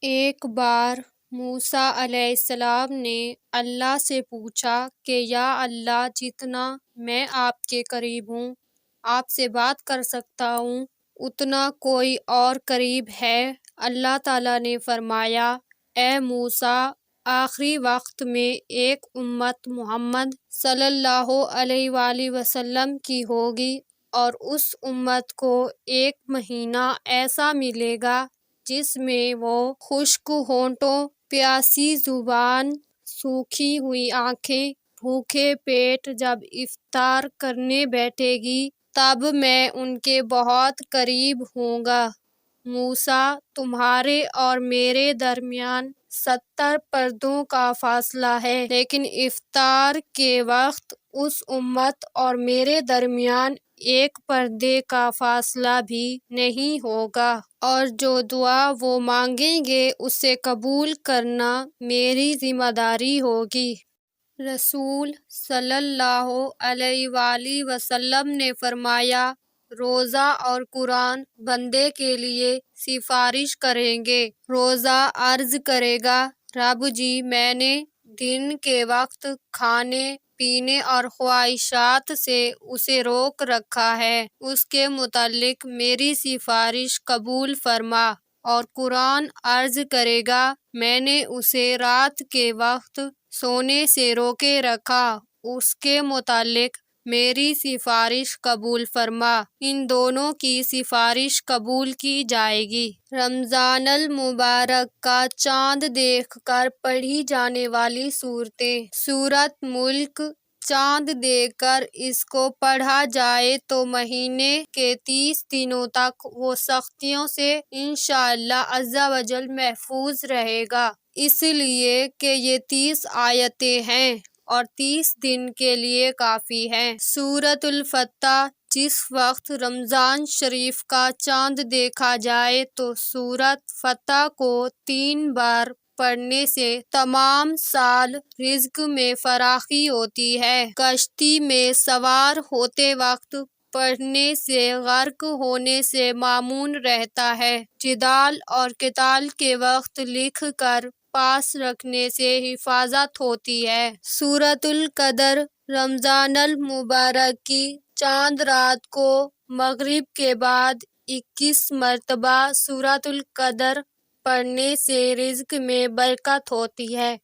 ایک بار موسیٰ علیہ السلام نے اللہ سے پوچھا کہ یا اللہ، جتنا میں آپ کے قریب ہوں، آپ سے بات کر سکتا ہوں، اتنا کوئی اور قریب ہے؟ اللہ تعالیٰ نے فرمایا، اے موسیٰ، آخری وقت میں ایک امت محمد صلی اللہ علیہ وآلہ وسلم کی ہوگی، اور اس امت کو ایک مہینہ ایسا ملے گا جس میں وہ خشک ہونٹوں، پیاسی زبان، سوکھی ہوئی آنکھیں، بھوکے پیٹ جب افطار کرنے بیٹھے گی تب میں ان کے بہت قریب ہوں گا۔ موسیٰ، تمہارے اور میرے درمیان 70 پردوں کا فاصلہ ہے، لیکن افطار کے وقت اس امت اور میرے درمیان ایک پردے کا فاصلہ بھی نہیں ہوگا، اور جو دعا وہ مانگیں گے اسے قبول کرنا میری ذمہ داری ہوگی۔ رسول صلی اللہ علیہ وآلہ وسلم نے فرمایا، روزہ اور قرآن بندے کے لیے سفارش کریں گے۔ روزہ عرض کرے گا، رب جی، میں نے دن کے وقت کھانے پینے اور خواہشات سے اسے روک رکھا ہے، اس کے متعلق میری سفارش قبول فرما۔ اور قرآن عرض کرے گا، میں نے اسے رات کے وقت سونے سے روکے رکھا، اس کے متعلق میری سفارش قبول فرما۔ ان دونوں کی سفارش قبول کی جائے گی۔ رمضان المبارک کا چاند دیکھ کر پڑھی جانے والی سورتیں: سورۃ ملک۔ چاند دیکھ کر اس کو پڑھا جائے تو مہینے کے 30 دنوں تک وہ سختیوں سے انشاءاللہ عز و جل محفوظ رہے گا، اس لیے کہ یہ 30 آیتیں ہیں اور 30 دن کے لیے کافی ہیں۔ سورۃ الفتح۔ جس وقت رمضان شریف کا چاند دیکھا جائے تو سورۃ فتح کو 3 بار پڑھنے سے تمام سال رزق میں فراخی ہوتی ہے۔ کشتی میں سوار ہوتے وقت پڑھنے سے غرق ہونے سے مامون رہتا ہے۔ جدال اور قتال کے وقت لکھ کر پاس رکھنے سے حفاظت ہوتی ہے۔ سورۃ القدر۔ رمضان المبارک کی چاند رات کو مغرب کے بعد 21 مرتبہ سورۃ القدر پڑھنے سے رزق میں برکت ہوتی ہے۔